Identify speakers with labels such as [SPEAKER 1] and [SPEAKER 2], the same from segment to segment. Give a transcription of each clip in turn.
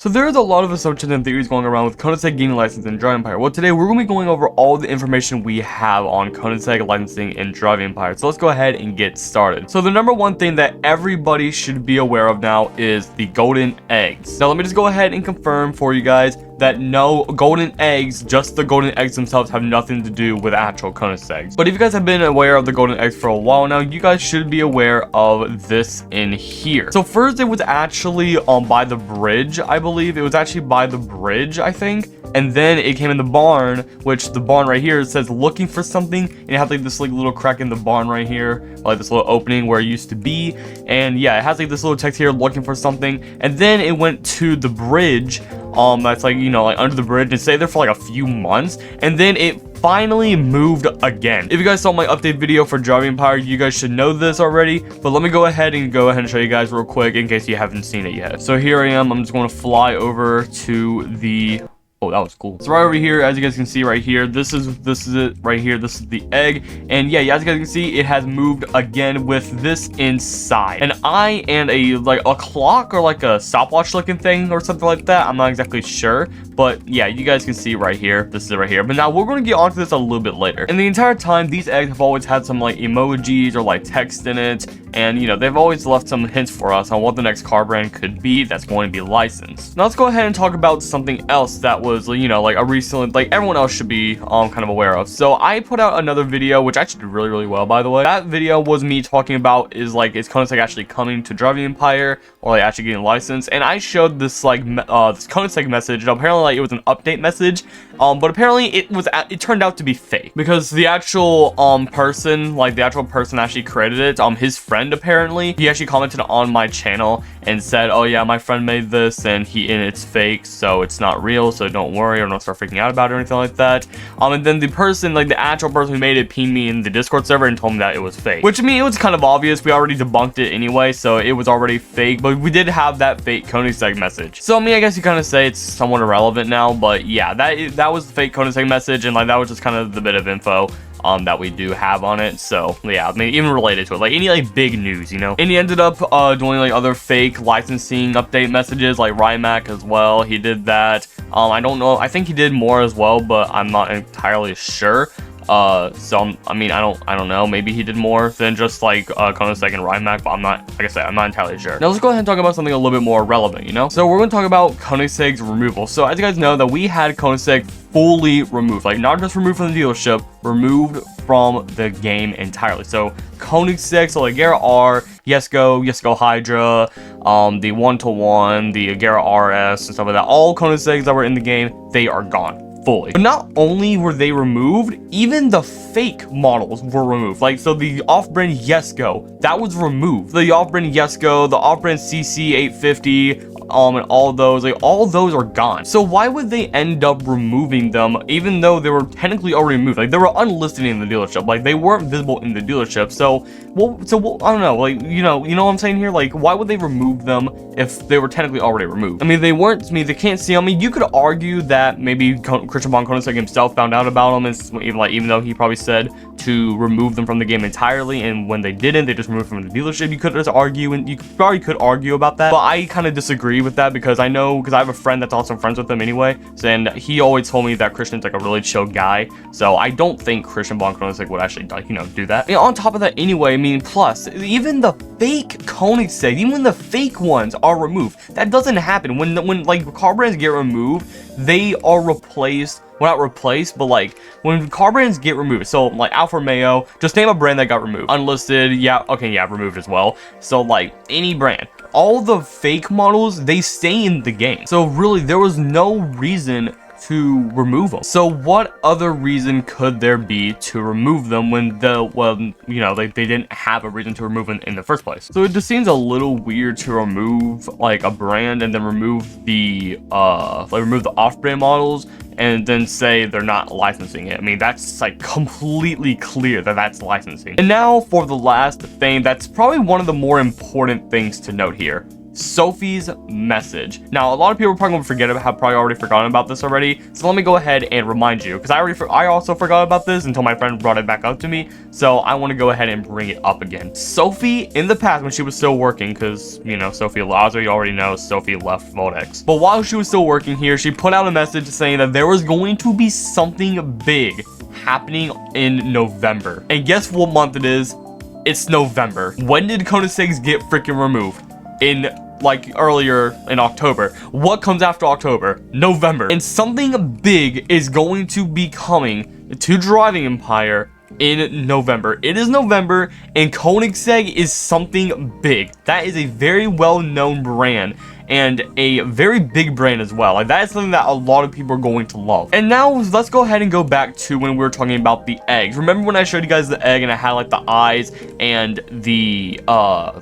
[SPEAKER 1] So there's a lot of assumptions and theories going around with Koenigsegg gaining license in Driving Empire. Well, today we're going to be going over all the information we have on Koenigsegg licensing in Driving Empire. So let's go ahead and get started. So the number one thing that everybody should be aware of now is the golden eggs. Now let me just go ahead and confirm for you guys that no, golden eggs, just the golden eggs themselves, have nothing to do with actual Koenigseggs. But if you guys have been aware of the golden eggs for a while now, you guys should be aware of this in here. So first it was actually by the bridge, I believe. It was actually by the bridge, I think. And then it came in the barn, which the barn right here says looking for something, and it has like this like little crack in the barn right here, like this little opening where it used to be. And yeah, it has like this little text here looking for something. And then it went to the bridge, that's like, you know, like under the bridge, and stayed there for like a few months, and then it finally moved again. If you guys saw my update video for Driving Empire, you guys should know this already, but let me go ahead and show you guys real quick in case you haven't seen it yet. So here I am. I'm just going to fly over to the... Oh, that was cool. So right over here, as you guys can see right here, this is it right here. This is the egg. And yeah, as you guys can see, it has moved again with this inside. And I and a clock or like a stopwatch looking thing or something like that. I'm not exactly sure. But yeah, you guys can see right here. This is it right here. But now we're going to get onto this a little bit later. And the entire time, these eggs have always had some like emojis or like text in it. And you know, they've always left some hints for us on what the next car brand could be that's going to be licensed. Now let's go ahead and talk about something else that was, you know, like a recent, like everyone else should be kind of aware of. So I put out another video, which actually did really well, by the way. That video was me talking about is Koenigsegg actually coming to Driving Empire, or like actually getting licensed. And I showed this like this Koenigsegg message, and apparently like it was an update message, but apparently it turned out to be fake, because the actual person actually created it, his friend, apparently he actually commented on my channel and said, oh yeah, my friend made this and it's fake, so it's not real, so don't worry or don't start freaking out about it or anything like that. And then the person, like the actual person who made it, pinged me in the Discord server and told me that it was fake, which I mean, it was kind of obvious. We already debunked it anyway, so it was already fake, but we did have that fake Koenigsegg message. So I mean, I guess you kind of say it's somewhat irrelevant now, but yeah, that was the fake Koenigsegg message, and like that was just kind of the bit of info that we do have on it. So yeah, I mean, even related to it, like any like big news, you know. And he ended up doing like other fake licensing update messages, like Rymac as well. He did that. I don't know, I think he did more as well, but I'm not entirely sure. So I mean, I don't know, maybe he did more than just like Koenigsegg and Rymac, but I'm not, like I said, I'm not entirely sure. Now let's go ahead and talk about something a little bit more relevant, you know. So we're going to talk about Koenigsegg's removal. So as you guys know, that we had Koenigsegg fully removed, like not just removed from the dealership, removed from the game entirely. So Koenigsegg, so like Agera R, Jesko Hydra, the 1-to-1, the Agera RS and stuff like that, all Koenigsegg's that were in the game, they are gone fully. But not only were they removed, even the fake models were removed. Like, so the off-brand Jesko, that was removed. The off-brand Jesko, the off-brand CC850, and all those are gone. So why would they end up removing them, even though they were technically already removed? Like, they were unlisted in the dealership, like they weren't visible in the dealership. So I don't know, like, you know what I'm saying here? Like, why would they remove them if they were technically already removed? I mean, they weren't, they can't see. I mean, you could argue that maybe Christian von Koenigsegg himself found out about them, and even though he probably said to remove them from the game entirely, and when they didn't, they just removed them from the dealership. You could just argue, and you probably could argue about that, but I kind of disagree with that, because I have a friend that's also friends with him anyway, and he always told me that Christian's like a really chill guy, so I don't think Christian von Koenigsegg would actually, like, you know, do that. And on top of that anyway, I mean, plus, even the fake Koenigsegg, even the fake ones are removed. That doesn't happen. When like car brands get removed, they are replaced. Well, not replaced, but like when car brands get removed, so like Alfa Romeo, just name a brand that got removed. Unlisted, yeah, okay, yeah, removed as well. So like any brand, all the fake models, they stay in the game. So really, there was no reason to remove them. So what other reason could there be to remove them when they didn't have a reason to remove them in the first place? So it just seems a little weird to remove like a brand and then remove the off-brand models and then say they're not licensing it. I mean, that's like completely clear that that's licensing. And now for the last thing, that's probably one of the more important things to note here. Sophie's message. Now, a lot of people are probably gonna have probably already forgotten about this already, so let me go ahead and remind you, because I also forgot about this until my friend brought it back up to me, so I want to go ahead and bring it up again. Sophie, in the past, when she was still working, because, you know, Sophie, as you already know, Sophie left Voltex, but while she was still working here, she put out a message saying that there was going to be something big happening in November. And guess what month it is? It's November. When did Koenigsegg get freaking removed? Earlier in October. What comes after October? November. And something big is going to be coming to Driving Empire in November. It is November, and Koenigsegg is something big. That is a very well-known brand, and a very big brand as well. Like, that is something that a lot of people are going to love. And now let's go ahead and go back to when we were talking about the eggs. Remember when I showed you guys the egg and I had like the eyes and the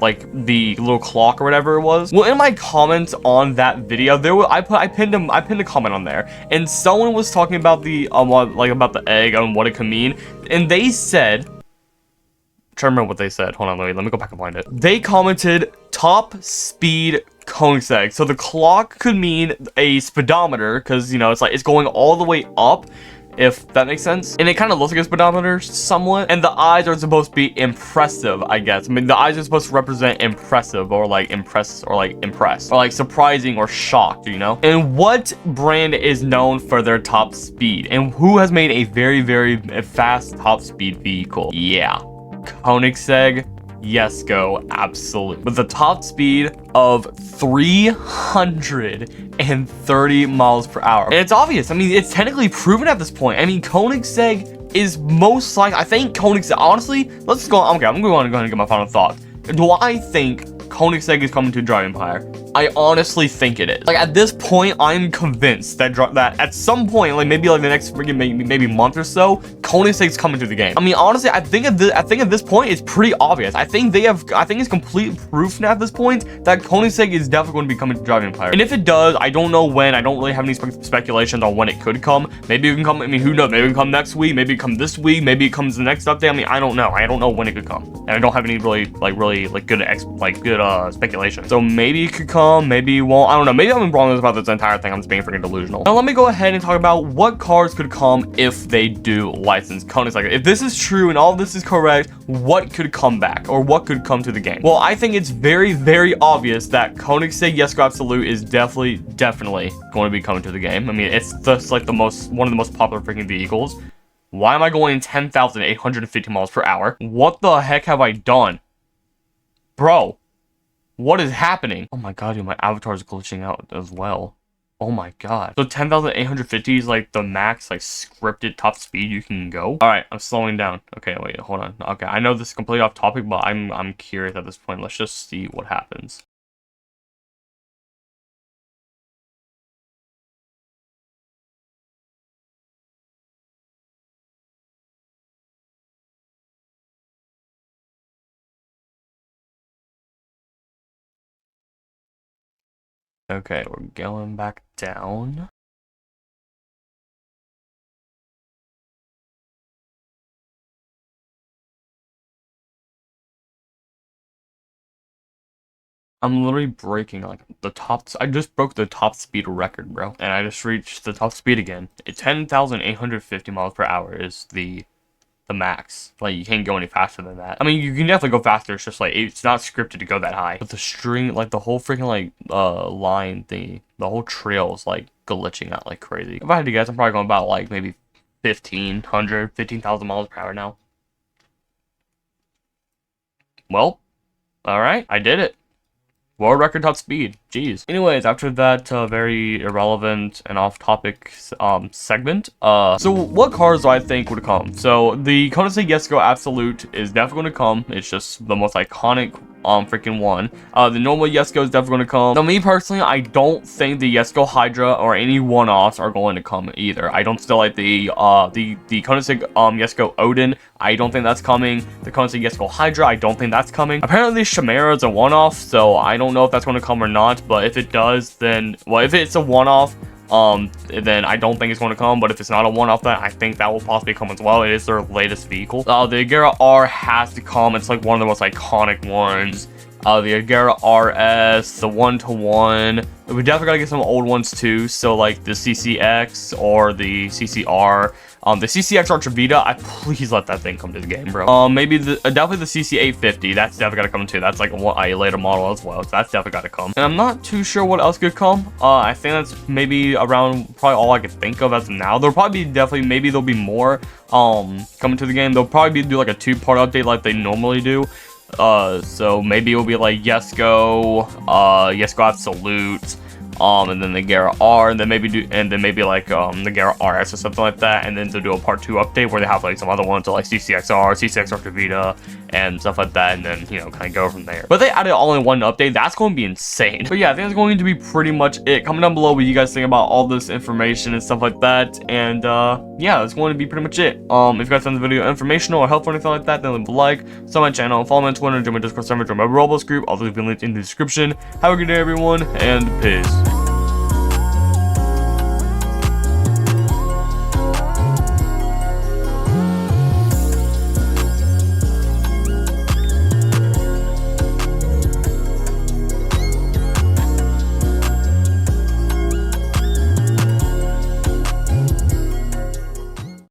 [SPEAKER 1] like the little clock or whatever it was? Well, in my comments on that video, I pinned a comment on there, and someone was talking about the about the egg and what it could mean, and they said, I'm trying to remember what they said. Hold on, let me go back and find it. They commented top speed Koenigsegg. So the clock could mean a speedometer, because, you know, it's going all the way up, if that makes sense. And it kind of looks like a speedometer somewhat. And the eyes are supposed to be impressive, I guess. I mean, the eyes are supposed to represent impressive, or like impress, or like impressed, or like surprising or shocked, you know? And what brand is known for their top speed? And who has made a very, very fast top speed vehicle? Yeah, Koenigsegg. Yes, go, absolutely. With a top speed of 330 miles per hour. And it's obvious. I mean, it's technically proven at this point. I mean, Koenigsegg is most likely, I think Koenigsegg, honestly, let's go, okay, I'm going to go ahead and get my final thought. Do I think Koenigsegg is coming to Driving Empire? I honestly think it is. Like, at this point, I'm convinced that at some point, like maybe like the next freaking maybe month or so, Koenigsegg's coming to the game. I mean, honestly, I think at this point, it's pretty obvious. I think it's complete proof now at this point that Koenigsegg is definitely going to be coming to Driving Empire. And if it does, I don't know when. I don't really have any speculations on when it could come. Maybe it can come. I mean, who knows? Maybe it can come next week. Maybe it come this week. Maybe it comes the next update. I mean, I don't know. I don't know when it could come, and I don't have any really good speculation. So maybe it could come. Maybe it won't. I don't know. Maybe I'm wrong about this entire thing. I'm just being freaking delusional. Now let me go ahead and talk about what cars could come if they do license Koenigsegg. If this is true and all of this is correct, what could come back, or what could come to the game? Well, I think it's very, very obvious that Koenigsegg Jesko Absolute is definitely going to be coming to the game. I mean, it's just like one of the most popular freaking vehicles. Why am I going 10,850 miles per hour? What the heck have I done? Bro, what is happening? Oh my god, dude, my avatar is glitching out as well. Oh my god. So 10,850 is like the max, like, scripted top speed you can go. All right, I'm slowing down. Okay, wait, hold on. Okay, I know this is completely off topic, but I'm curious at this point. Let's just see what happens. Okay, we're going back down. I'm literally breaking like the top. I just broke the top speed record, bro, and I just reached the top speed again. 10,850 miles per hour is the max. Like, you can't go any faster than that. I mean, you can definitely go faster. It's just like it's not scripted to go that high. But the string, like the whole freaking like line thingy, the whole trail is like glitching out like crazy. If I had to guess, I'm probably going about like maybe 15,000 miles per hour now. Well, all right, I did it. World record top speed. Jeez. Anyways, after that very irrelevant and off-topic segment, so what cars do I think would come? So the Koenigsegg Jesko Absolute is definitely going to come. It's just the most iconic freaking one. The normal Jesko is definitely going to come. Now, me personally, I don't think the Jesko Hydra or any one-offs are going to come either. I don't still like the Koenigsegg Jesko Odin. I don't think that's coming. The Koenigsegg Jesko Hydra, I don't think that's coming. Apparently, Chimera is a one-off, so I don't know if that's going to come or not. But if it does, then, well, if it's a one-off, then I don't think it's going to come. But if it's not a one-off, then I think that will possibly come as well. It is their latest vehicle. The Agera R has to come. It's like one of the most iconic ones. the Agera RS, the 1-to-1. We definitely gotta get some old ones too, so like the CCX or the CCR. The CCX Ultra Vita, please let that thing come to the game, bro. Maybe definitely the CC850. That's definitely gotta come too. That's like a later model as well, so that's definitely gotta come. And I'm not too sure what else could come. I think that's maybe around probably all I could think of as of now. There'll probably be maybe there'll be more coming to the game. They'll probably do like a 2-part update like they normally do. So maybe it'll be like Yesco, Yesco Absolute, and then the Agera R, and then maybe like the Agera RS or something like that, and then they'll do a part 2 update where they have like some other ones, so like CCXR, CCX Ultra Vita, and stuff like that, and then, you know, kind of go from there. But they added all in one update. That's going to be insane. But yeah, I think that's going to be pretty much it. Comment down below what you guys think about all this information and stuff like that. And yeah, that's going to be pretty much it. If you guys found the video informational or helpful or anything like that, then leave a like, sub my channel, follow me on Twitter, join my Discord server, join my Roblox group. All those will be linked in the description. Have a good day, everyone, and peace.